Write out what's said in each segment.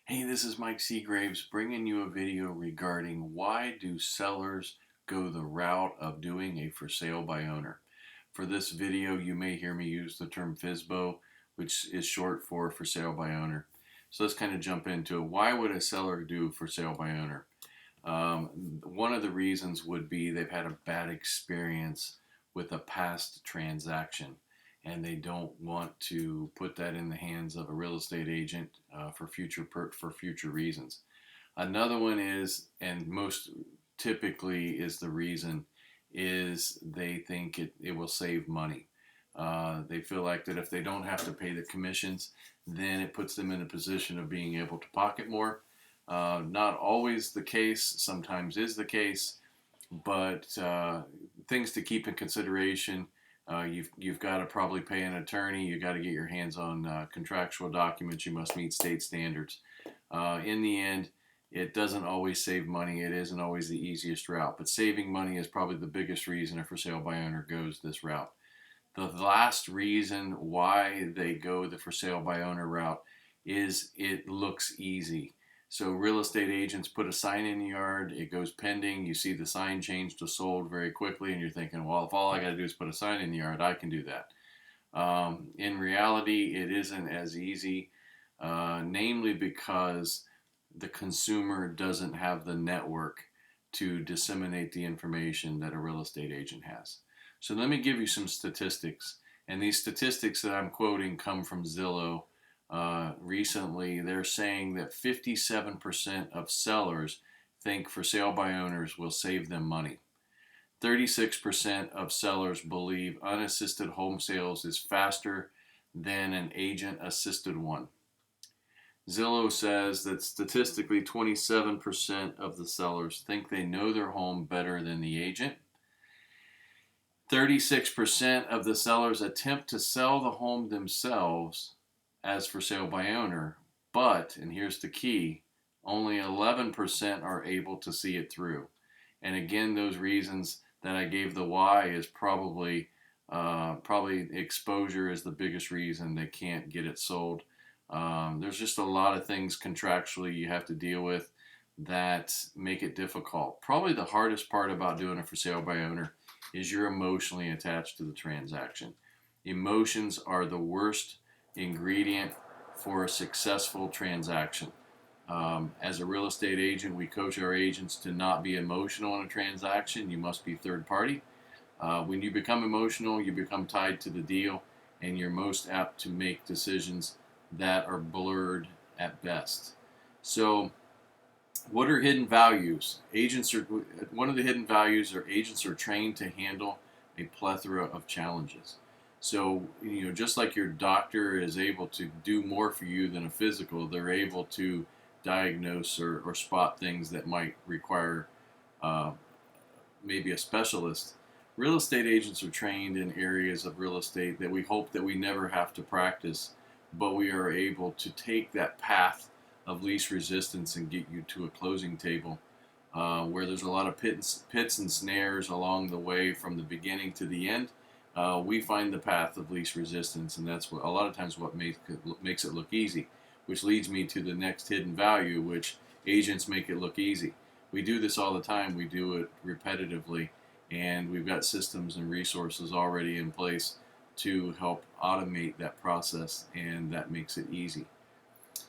Hey, this is Mike Seagraves bringing you a video regarding why do sellers go the route of doing a for sale by owner. For this video, you may hear me use the term FSBO, which is short for sale by owner. So let's kind of jump into it. Why would a seller do for sale by owner? One of the reasons would be they've had a bad experience with a past transaction and they don't want to put that in the hands of a real estate agent for future reasons. Another one is, and most typically is the reason, is they think it will save money. They feel like that if they don't have to pay the commissions, then it puts them in a position of being able to pocket more. Not always the case, sometimes is the case, but things to keep in consideration. You've got to probably pay an attorney. You've got to get your hands on contractual documents. You must meet state standards. In the end, it doesn't always save money. It isn't always the easiest route, but saving money is probably the biggest reason a for sale by owner goes this route. The last reason why they go the for sale by owner route is it looks easy. So real estate agents put a sign in the yard, it goes pending, you see the sign change to sold very quickly, and you're thinking, well, if all I got to do is put a sign in the yard, I can do that. In reality, it isn't as easy, namely because the consumer doesn't have the network to disseminate the information that a real estate agent has. So let me give you some statistics. And these statistics that I'm quoting come from Zillow. Recently, they're saying that 57% of sellers think for sale by owners will save them money. 36% of sellers believe unassisted home sales is faster than an agent assisted one. Zillow says that statistically 27% of the sellers think they know their home better than the agent. 36% of the sellers attempt to sell the home themselves as for sale by owner, but, and here's the key, only 11% are able to see it through. And again, those reasons that I gave the why is probably exposure is the biggest reason they can't get it sold. There's just a lot of things contractually you have to deal with that make it difficult. Probably the hardest part about doing a for sale by owner is you're emotionally attached to the transaction. Emotions are the worst ingredient for a successful transaction. As a real estate agent, we coach our agents to not be emotional in a transaction. You must be third party. When you become emotional, you become tied to the deal, and you're most apt to make decisions that are blurred at best. So, what are hidden values? One of the hidden values are agents are trained to handle a plethora of challenges. So, just like your doctor is able to do more for you than a physical, they're able to diagnose or spot things that might require uh, maybe a specialist. Real estate agents are trained in areas of real estate that we hope that we never have to practice, but we are able to take that path of least resistance and get you to a closing table where there's a lot of pits and snares along the way from the beginning to the end. We find the path of least resistance, and that's what a lot of times what makes it look easy, which leads me to the next hidden value, which agents make it look easy. We do this all the time. We do it repetitively, and we've got systems and resources already in place to help automate that process, and that makes it easy.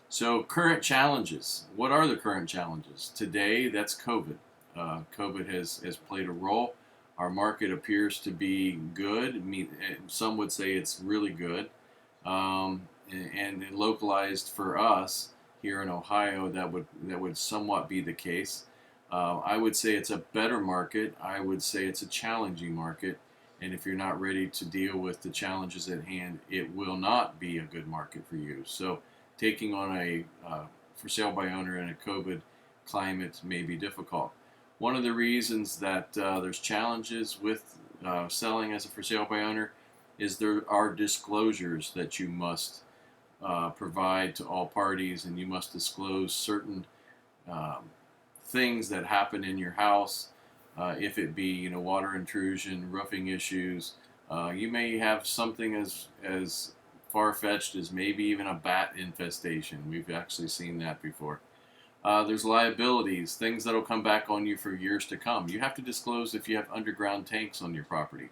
So, current challenges. What are the current challenges? Today, that's COVID. COVID has played a role. Our market appears to be good. Some would say it's really good. And localized for us here in Ohio, that would somewhat be the case. I would say it's a better market. I would say it's a challenging market. And if you're not ready to deal with the challenges at hand, it will not be a good market for you. So, taking on a for sale by owner in a COVID climate may be difficult. One of the reasons that there's challenges with selling as a for sale by owner is there are disclosures that you must provide to all parties, and you must disclose certain um, things that happen in your house, if it be water intrusion, roofing issues. You may have something as far-fetched as maybe even a bat infestation. We've actually seen that before. There's liabilities, things that'll come back on you for years to come. You have to disclose if you have underground tanks on your property.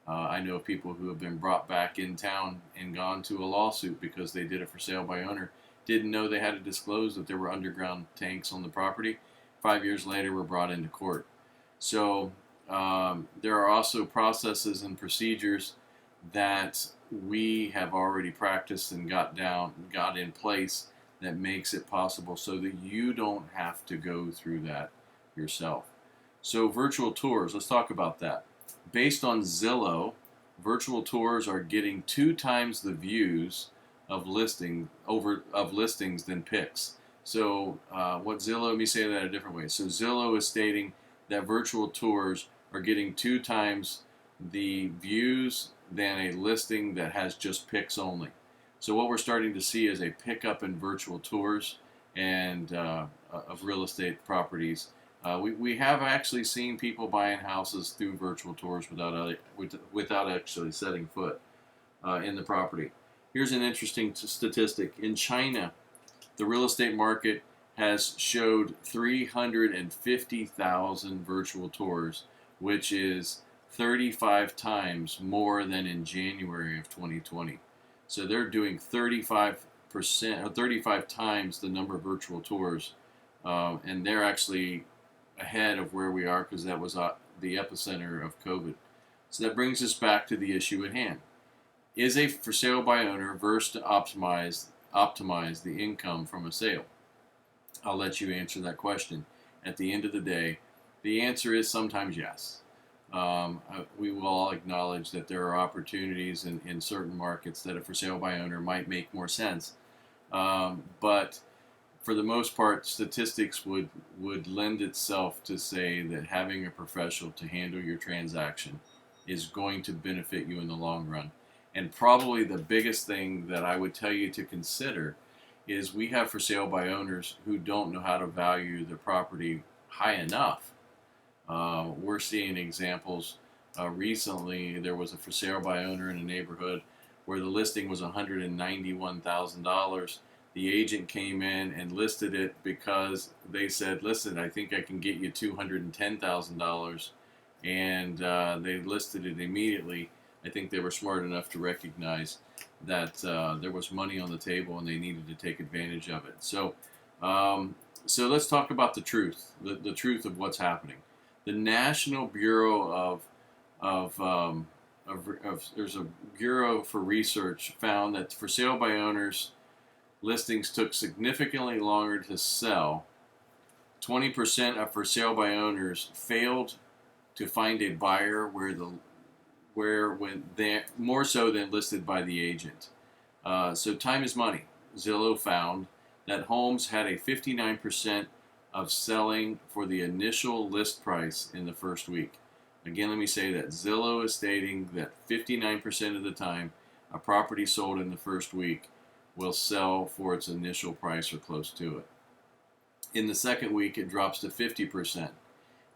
I know of people who have been brought back in town and gone to a lawsuit because they did it for sale by owner, didn't know they had to disclose that there were underground tanks on the property. 5 years later, were brought into court. So there are also processes and procedures that we have already practiced and got in place that makes it possible so that you don't have to go through that yourself. So virtual tours, let's talk about that. Based on Zillow, virtual tours are getting 2 times the views of listings than pics. So what Zillow, let me say that a different way. So Zillow is stating that virtual tours are getting 2 times the views than a listing that has just pics only. So what we're starting to see is a pickup in virtual tours and of real estate properties. We have actually seen people buying houses through virtual tours without actually setting foot in the property. Here's an interesting statistic. In China, the real estate market has showed 350,000 virtual tours, which is 35 times more than in January of 2020. So they're doing 35% or 35 times the number of virtual tours, and they're actually ahead of where we are because that was the epicenter of COVID. So that brings us back to the issue at hand. Is a for sale by owner versed to optimize the income from a sale? I'll let you answer that question. At the end of the day, the answer is sometimes yes. We will all acknowledge that there are opportunities in certain markets that a for sale by owner might make more sense. But for the most part, statistics would lend itself to say that having a professional to handle your transaction is going to benefit you in the long run. And probably the biggest thing that I would tell you to consider is we have for sale by owners who don't know how to value the property high enough. We're seeing examples. Recently, there was a for sale by owner in a neighborhood where the listing was $191,000. The agent came in and listed it because they said, listen, I think I can get you $210,000. And they listed it immediately. I think they were smart enough to recognize that there was money on the table and they needed to take advantage of it. So let's talk about the truth, the truth of what's happening. The National Bureau there's a Bureau for Research found that for sale by owners listings took significantly longer to sell. 20% of for sale by owners failed to find a buyer more so than listed by the agent. So time is money. Zillow found that homes had a 59% of selling for the initial list price in the first week. Again, let me say that Zillow is stating that 59% of the time a property sold in the first week will sell for its initial price or close to it. In the second week, it drops to 50%.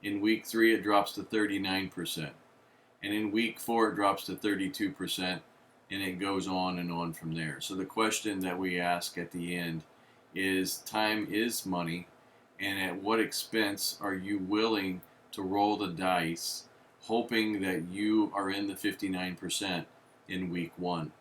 In week 3, it drops to 39%. And in week 4, it drops to 32%, and it goes on and on from there. So the question that we ask at the end is, time is money, and at what expense are you willing to roll the dice, hoping that you are in the 59% in week 1?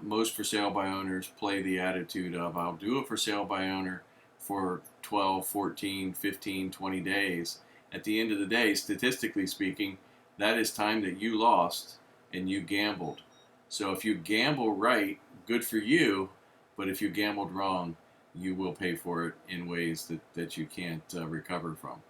Most for sale by owners play the attitude of, I'll do it for sale by owner for 12, 14, 15, 20 days. At the end of the day, statistically speaking, that is time that you lost and you gambled. So if you gamble right, good for you, but if you gambled wrong, you will pay for it in ways that you can't recover from.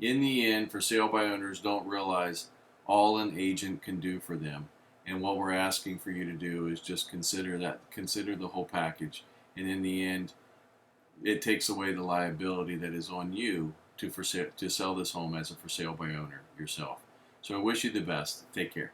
In the end, for sale by owners don't realize all an agent can do for them. And what we're asking for you to do is just consider the whole package. And in the end, it takes away the liability that is on you to sell this home as a for sale by owner yourself. So I wish you the best. Take care.